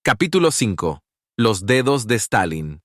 Capítulo 5. Los dedos de Stalin.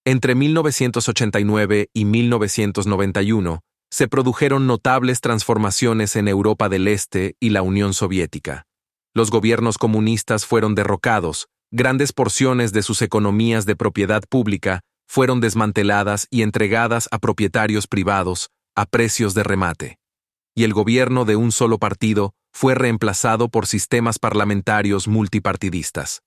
Entre 1989 y 1991 se produjeron notables transformaciones en Europa del Este y la Unión Soviética. Los gobiernos comunistas fueron derrocados, grandes porciones de sus economías de propiedad pública fueron desmanteladas y entregadas a propietarios privados a precios de remate. Y el gobierno de un solo partido fue reemplazado por sistemas parlamentarios multipartidistas.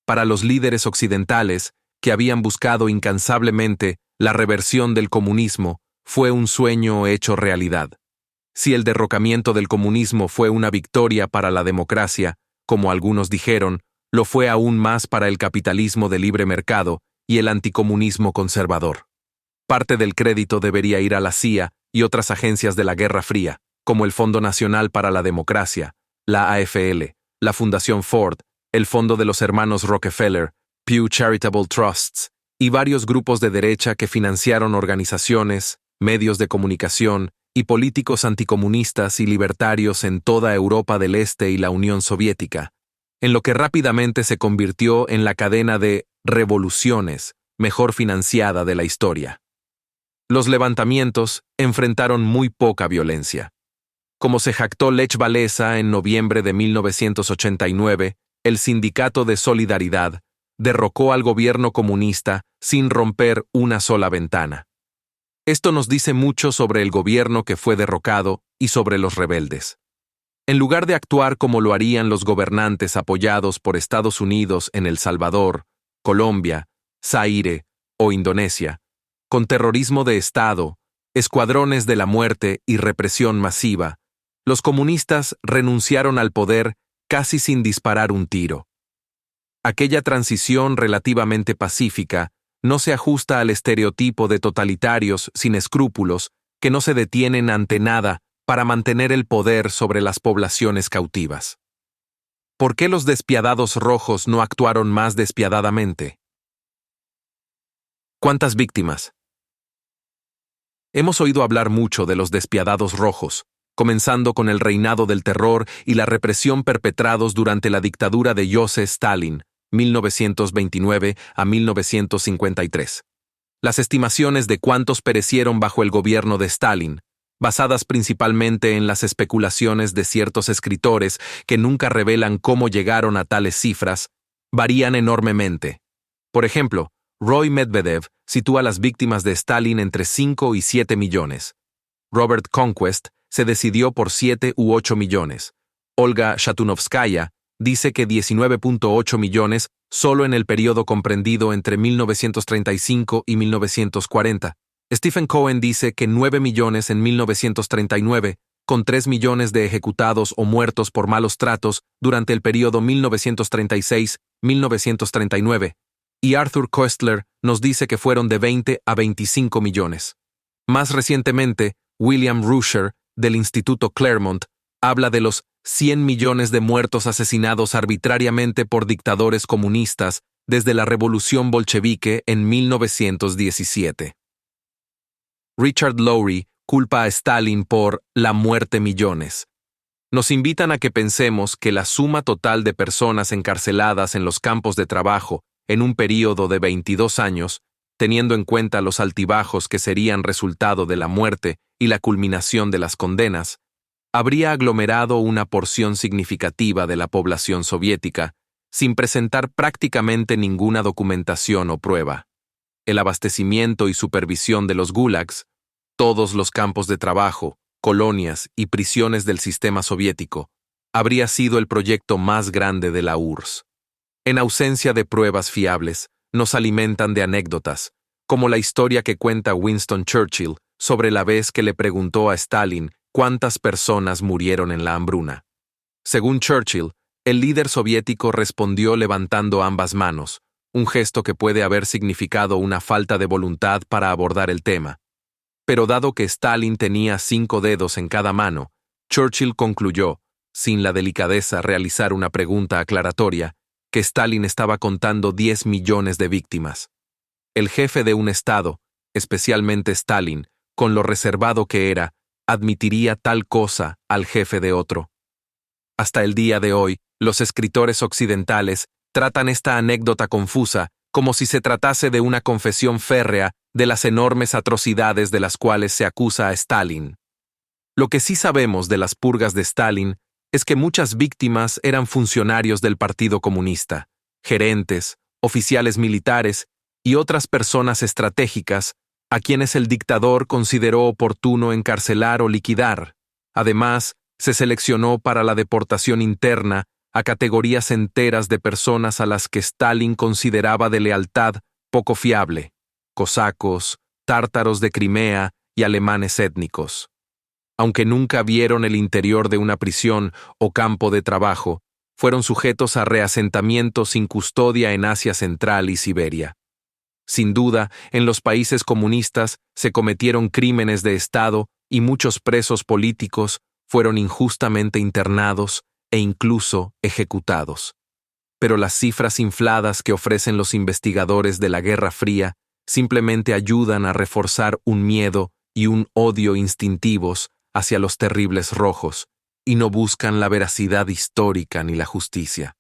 Para los líderes occidentales, que habían buscado incansablemente la reversión del comunismo, fue un sueño hecho realidad. Si el derrocamiento del comunismo fue una victoria para la democracia, como algunos dijeron, lo fue aún más para el capitalismo de libre mercado y el anticomunismo conservador. Parte del crédito debería ir a la CIA y otras agencias de la Guerra Fría, como el Fondo Nacional para la Democracia, la AFL, la Fundación Ford, el Fondo de los Hermanos Rockefeller, Pew Charitable Trusts y varios grupos de derecha que financiaron organizaciones, medios de comunicación y políticos anticomunistas y libertarios en toda Europa del Este y la Unión Soviética, en lo que rápidamente se convirtió en la cadena de revoluciones mejor financiada de la historia. Los levantamientos enfrentaron muy poca violencia. Como se jactó Lech Walesa en noviembre de 1989, el Sindicato de Solidaridad derrocó al gobierno comunista sin romper una sola ventana. Esto nos dice mucho sobre el gobierno que fue derrocado y sobre los rebeldes. En lugar de actuar como lo harían los gobernantes apoyados por Estados Unidos en El Salvador, Colombia, Zaire o Indonesia, con terrorismo de Estado, escuadrones de la muerte y represión masiva, los comunistas renunciaron al poder casi sin disparar un tiro. Aquella transición relativamente pacífica no se ajusta al estereotipo de totalitarios sin escrúpulos que no se detienen ante nada para mantener el poder sobre las poblaciones cautivas. ¿Por qué los despiadados rojos no actuaron más despiadadamente? ¿Cuántas víctimas? Hemos oído hablar mucho de los despiadados rojos, comenzando con el reinado del terror y la represión perpetrados durante la dictadura de Joseph Stalin, 1929 a 1953. Las estimaciones de cuántos perecieron bajo el gobierno de Stalin, basadas principalmente en las especulaciones de ciertos escritores que nunca revelan cómo llegaron a tales cifras, varían enormemente. Por ejemplo, Roy Medvedev sitúa las víctimas de Stalin entre 5 y 7 millones. Robert Conquest se decidió por 7 u 8 millones. Olga Shatunovskaya dice que 19.8 millones solo en el periodo comprendido entre 1935 y 1940. Stephen Cohen dice que 9 millones en 1939, con 3 millones de ejecutados o muertos por malos tratos durante el periodo 1936-1939. Y Arthur Koestler nos dice que fueron de 20 a 25 millones. Más recientemente, William Rusher, del Instituto Claremont, habla de los 100 millones de muertos asesinados arbitrariamente por dictadores comunistas desde la Revolución Bolchevique en 1917. Richard Lowry culpa a Stalin por la muerte millones. Nos invitan a que pensemos que la suma total de personas encarceladas en los campos de trabajo en un período de 22 años, teniendo en cuenta los altibajos que serían resultado de la muerte y la culminación de las condenas, habría aglomerado una porción significativa de la población soviética, sin presentar prácticamente ninguna documentación o prueba. El abastecimiento y supervisión de los gulags, todos los campos de trabajo, colonias y prisiones del sistema soviético, habría sido el proyecto más grande de la URSS. En ausencia de pruebas fiables, nos alimentan de anécdotas, como la historia que cuenta Winston Churchill sobre la vez que le preguntó a Stalin cuántas personas murieron en la hambruna. Según Churchill, el líder soviético respondió levantando ambas manos, un gesto que puede haber significado una falta de voluntad para abordar el tema. Pero dado que Stalin tenía 5 dedos en cada mano, Churchill concluyó, sin la delicadeza realizar una pregunta aclaratoria, que Stalin estaba contando 10 millones de víctimas. El jefe de un Estado, especialmente Stalin, con lo reservado que era, admitiría tal cosa al jefe de otro. Hasta el día de hoy, los escritores occidentales tratan esta anécdota confusa como si se tratase de una confesión férrea de las enormes atrocidades de las cuales se acusa a Stalin. Lo que sí sabemos de las purgas de Stalin es que muchas víctimas eran funcionarios del Partido Comunista, gerentes, oficiales militares y otras personas estratégicas a quienes el dictador consideró oportuno encarcelar o liquidar. Además, se seleccionó para la deportación interna a categorías enteras de personas a las que Stalin consideraba de lealtad poco fiable: cosacos, tártaros de Crimea y alemanes étnicos. Aunque nunca vieron el interior de una prisión o campo de trabajo, fueron sujetos a reasentamientos sin custodia en Asia Central y Siberia. Sin duda, en los países comunistas se cometieron crímenes de Estado y muchos presos políticos fueron injustamente internados e incluso ejecutados. Pero las cifras infladas que ofrecen los investigadores de la Guerra Fría simplemente ayudan a reforzar un miedo y un odio instintivos hacia los terribles rojos, y no buscan la veracidad histórica ni la justicia.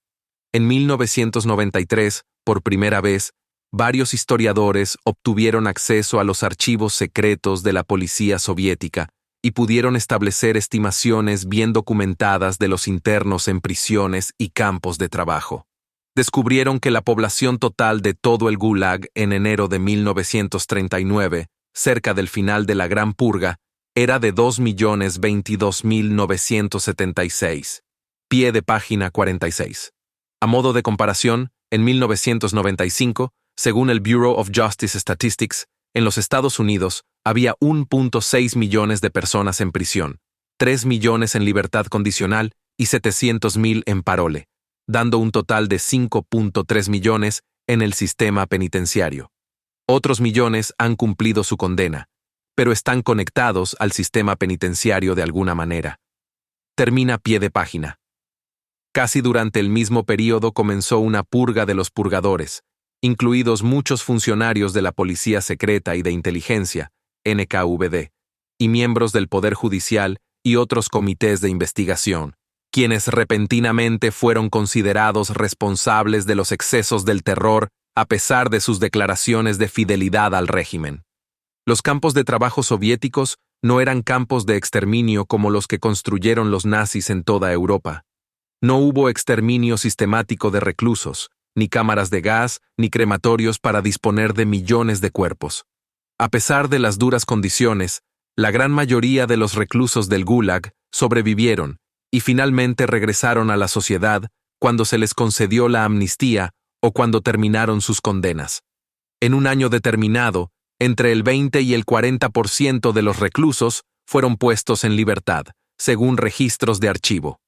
En 1993, por primera vez, varios historiadores obtuvieron acceso a los archivos secretos de la policía soviética y pudieron establecer estimaciones bien documentadas de los internos en prisiones y campos de trabajo. Descubrieron que la población total de todo el Gulag en enero de 1939, cerca del final de la Gran Purga, era de 2.022.976. Pie de página 46. A modo de comparación, en 1995, según el Bureau of Justice Statistics, en los Estados Unidos había 1.6 millones de personas en prisión, 3 millones en libertad condicional y 700.000 en parole, dando un total de 5.3 millones en el sistema penitenciario. Otros millones han cumplido su condena, pero están conectados al sistema penitenciario de alguna manera. Termina pie de página. Casi durante el mismo período comenzó una purga de los purgadores, incluidos muchos funcionarios de la Policía Secreta y de Inteligencia, NKVD, y miembros del Poder Judicial y otros comités de investigación, quienes repentinamente fueron considerados responsables de los excesos del terror a pesar de sus declaraciones de fidelidad al régimen. Los campos de trabajo soviéticos no eran campos de exterminio como los que construyeron los nazis en toda Europa. No hubo exterminio sistemático de reclusos, ni cámaras de gas, ni crematorios para disponer de millones de cuerpos. A pesar de las duras condiciones, la gran mayoría de los reclusos del Gulag sobrevivieron y finalmente regresaron a la sociedad cuando se les concedió la amnistía o cuando terminaron sus condenas. En un año determinado, entre el 20 y el 40% de los reclusos fueron puestos en libertad, según registros de archivo.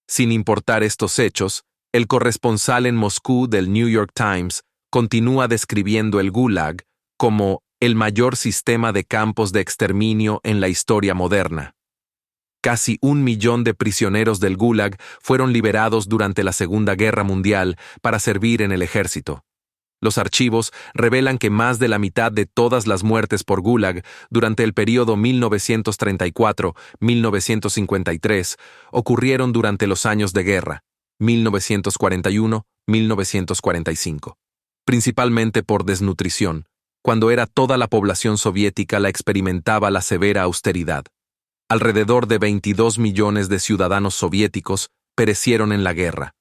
Sin importar estos hechos, el corresponsal en Moscú del New York Times continúa describiendo el Gulag como el mayor sistema de campos de exterminio en la historia moderna. Casi 1 millón de prisioneros del Gulag fueron liberados durante la Segunda Guerra Mundial para servir en el ejército. Los archivos revelan que más de la mitad de todas las muertes por Gulag durante el período 1934-1953 ocurrieron durante los años de guerra, 1941-1945, principalmente por desnutrición, cuando era toda la población soviética la experimentaba la severa austeridad. Alrededor de 22 millones de ciudadanos soviéticos perecieron en la guerra.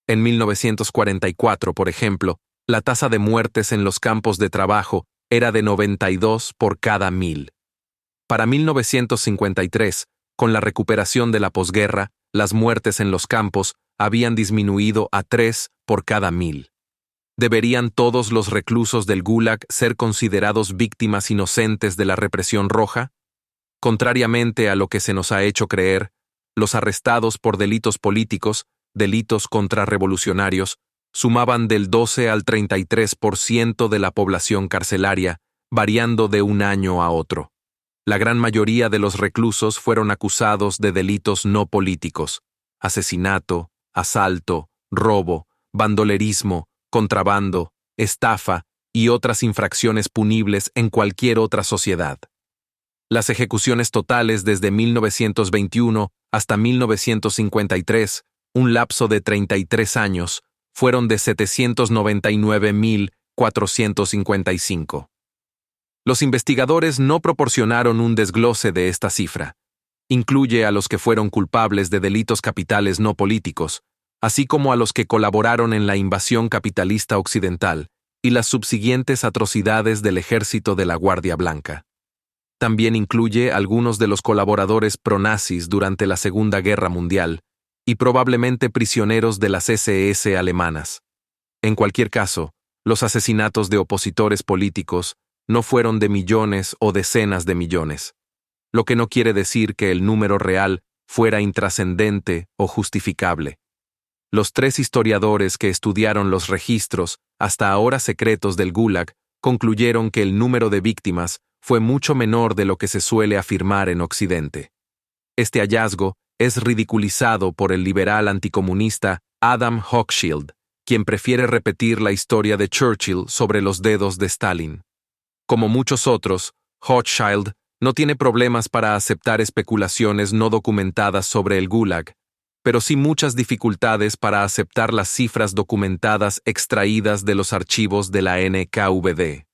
En 1944, por ejemplo, la tasa de muertes en los campos de trabajo era de 92 por cada 1000. Para 1953, con la recuperación de la posguerra, las muertes en los campos habían disminuido a 3 por cada 1000. ¿Deberían todos los reclusos del Gulag ser considerados víctimas inocentes de la represión roja? Contrariamente a lo que se nos ha hecho creer, los arrestados por delitos políticos, delitos contrarrevolucionarios, sumaban del 12 al 33% de la población carcelaria, variando de un año a otro. La gran mayoría de los reclusos fueron acusados de delitos no políticos: asesinato, asalto, robo, bandolerismo, contrabando, estafa y otras infracciones punibles en cualquier otra sociedad. Las ejecuciones totales desde 1921 hasta 1953, un lapso de 33 años, fueron de 799.455. Los investigadores no proporcionaron un desglose de esta cifra. Incluye a los que fueron culpables de delitos capitales no políticos, así como a los que colaboraron en la invasión capitalista occidental y las subsiguientes atrocidades del ejército de la Guardia Blanca. También incluye algunos de los colaboradores pronazis durante la Segunda Guerra Mundial y probablemente prisioneros de las SS alemanas. En cualquier caso, los asesinatos de opositores políticos no fueron de millones o decenas de millones, lo que no quiere decir que el número real fuera intrascendente o justificable. Los 3 historiadores que estudiaron los registros, hasta ahora secretos del Gulag, concluyeron que el número de víctimas fue mucho menor de lo que se suele afirmar en Occidente. Este hallazgo es ridiculizado por el liberal anticomunista Adam Hochschild, quien prefiere repetir la historia de Churchill sobre los dedos de Stalin. Como muchos otros, Hochschild no tiene problemas para aceptar especulaciones no documentadas sobre el Gulag, pero sí muchas dificultades para aceptar las cifras documentadas extraídas de los archivos de la NKVD.